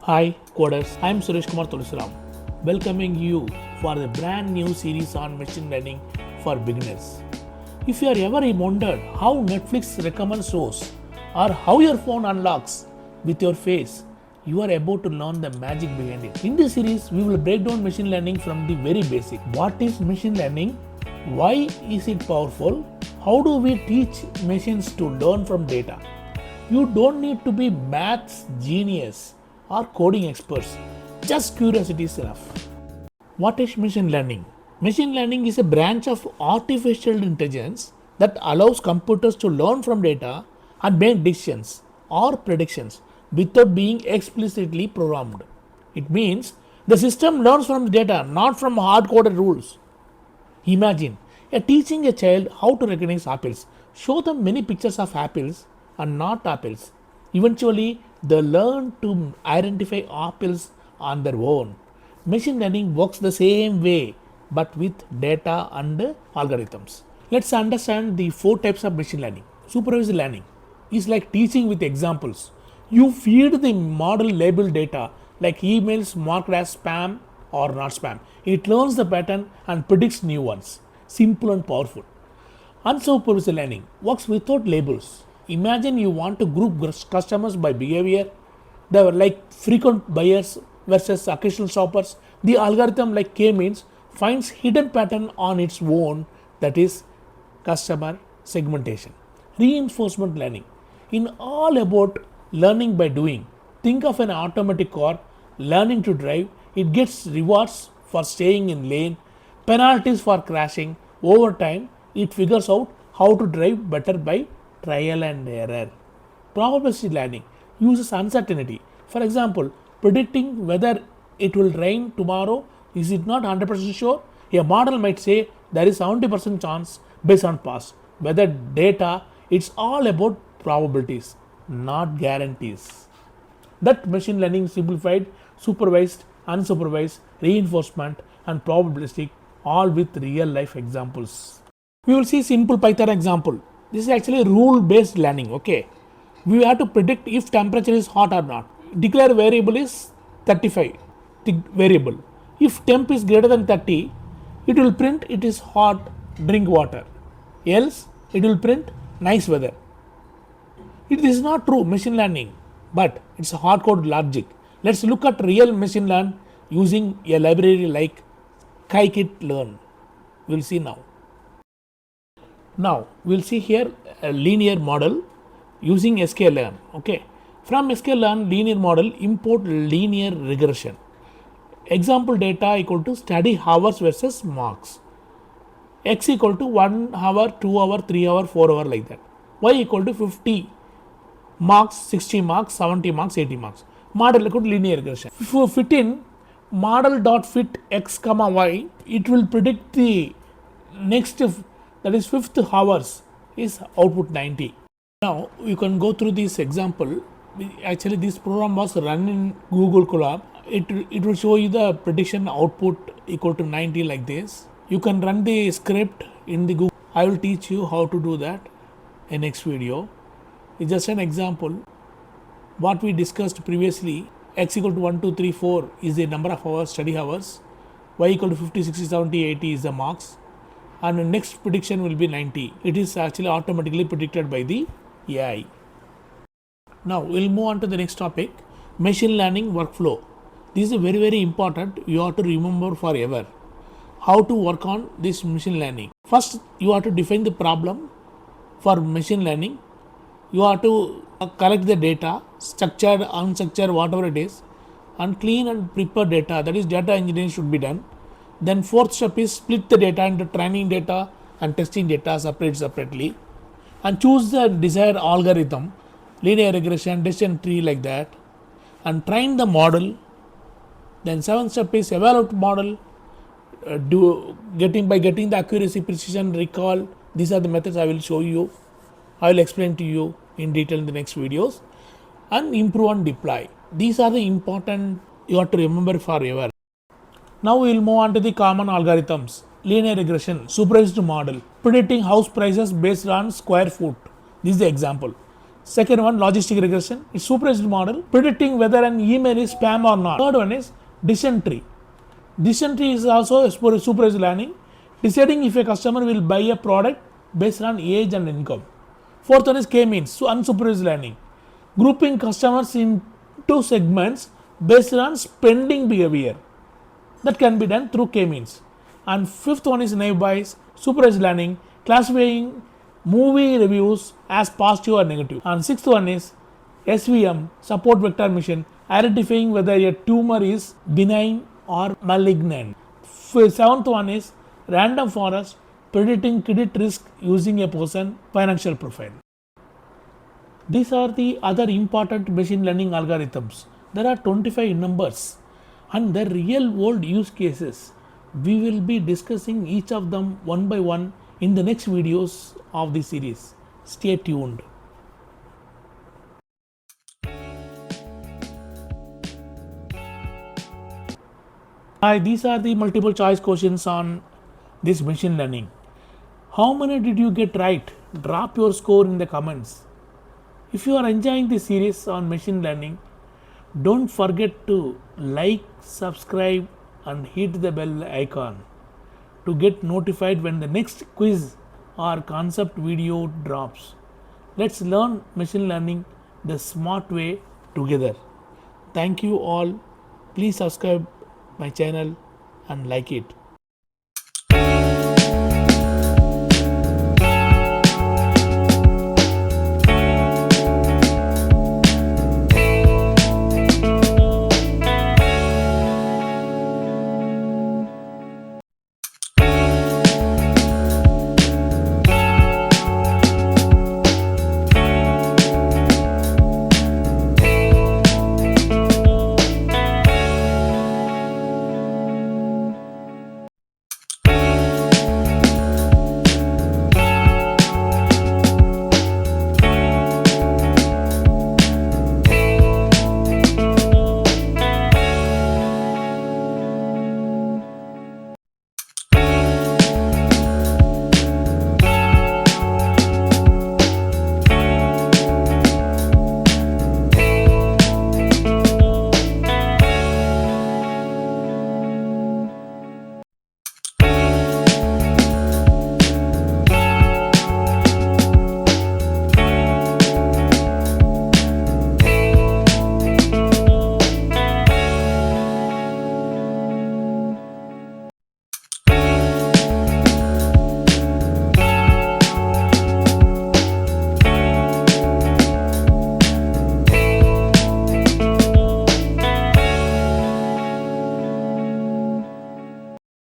Hi coders, I am Suresh Kumar Tulsiram, welcoming you for the brand new series on machine learning for beginners. If you are ever wondered how Netflix recommends shows or how your phone unlocks with your face, you are about to learn the magic behind it. In this series, we will break down machine learning from the very basic. What is machine learning? Why is it powerful? How do we teach machines to learn from data? You don't need to be maths genius or coding experts, just curiosity is enough. What is machine learning? Machine learning is a branch of artificial intelligence that allows computers to learn from data and make decisions or predictions without being explicitly programmed. It means the system learns from the data, not from hard-coded rules. Imagine teaching a child how to recognize apples. Show them many pictures of apples and not apples. Eventually, they learn to identify apples on their own. Machine learning works the same way but with data and algorithms. Let's understand the 4 types of machine learning. Supervised learning is like teaching with examples. You feed the model labeled data like emails marked as spam or not spam. It learns the pattern and predicts new ones. Simple and powerful. Unsupervised learning works without labels. Imagine you want to group customers by behavior. They were like frequent buyers versus occasional shoppers. The algorithm like K-means finds hidden pattern on its own, that is customer segmentation. Reinforcement learning in all about learning by doing. Think of an automatic car learning to drive. It gets rewards for staying in lane, penalties for crashing. Over time, it figures out how to drive better by trial and error. Probabilistic learning uses uncertainty. For example, predicting whether it will rain tomorrow. Is it not 100% sure? A model might say there is 70% chance based on past. Whether data, it's all about probabilities, not guarantees. That machine learning simplified, supervised, unsupervised, reinforcement, and probabilistic, all with real life examples. We will see simple Python example. This is actually rule based learning. Okay, we have to predict if temperature is hot or not. Declare variable is 35 variable. If temp is greater than 30, it will print it is hot, drink water. Else it will print nice weather. It is not true machine learning, but it's a hard code logic. Let's look at real machine learn using a library like Scikit-learn. We'll see now. Now we'll see here a linear model using Scikit-learn. Okay, from Scikit-learn linear model import linear regression. Example data equal to study hours versus marks. X equal to 1 hour, 2 hour, 3 hour, 4 hour like that. Y equal to 50 marks, 60 marks, 70 marks, 80 marks. Model equal to linear regression. If you fit in model dot fit x comma y, it will predict the next, that is 5th hours is output 90. Now you can go through this example. Actually this program was run in Google Colab. It will show you the prediction output equal to 90 like this. You can run the script in the Google. I will teach you how to do that in next video. It's just an example. What we discussed previously, x equal to 1, 2, 3, 4 is the number of hours, study hours. Y equal to 50, 60, 70, 80 is the marks. And the next prediction will be 90. It is actually automatically predicted by the AI. Now we'll move on to the next topic, machine learning workflow. This is very important. You have to remember forever how to work on this machine learning. First, you have to define the problem for machine learning. You have to collect the data, structured, unstructured, whatever it is, and clean and prepare data. That is data engineering should be done. Then 4th step is split the data into training data and testing data separately, and choose the desired algorithm, linear regression, decision tree like that, and train the model. Then 7th step is evaluate model, by getting the accuracy, precision, recall. These are the methods I will show you. I will explain to you in detail in the next videos, and improve and deploy. These are the important you have to remember forever. Now we will move on to the common algorithms. Linear regression, supervised model, predicting house prices based on square foot. This is the example. Second one, logistic regression. It's supervised model predicting whether an email is spam or not. Third one is dysentery. Dysentery is also a supervised learning, deciding if a customer will buy a product based on age and income. Fourth one is K-means, so unsupervised learning, grouping customers into segments based on spending behavior. That can be done through K-means. And fifth one is naive bias, supervised learning, classifying movie reviews as positive or negative. And sixth one is SVM, support vector mission, identifying whether a tumor is benign or malignant. Seventh one is random forest, predicting credit risk using a person's financial profile. These are the other important machine learning algorithms. There are 25 numbers and the real world use cases. We will be discussing each of them one by one in the next videos of this series. Stay tuned. Hi, these are the multiple choice questions on this machine learning. How many did you get right? Drop your score in the comments. If you are enjoying this series on machine learning, don't forget to like, subscribe and hit the bell icon to get notified when the next quiz or concept video drops. Let's learn machine learning the smart way together. Thank you all. Please subscribe my channel and like it.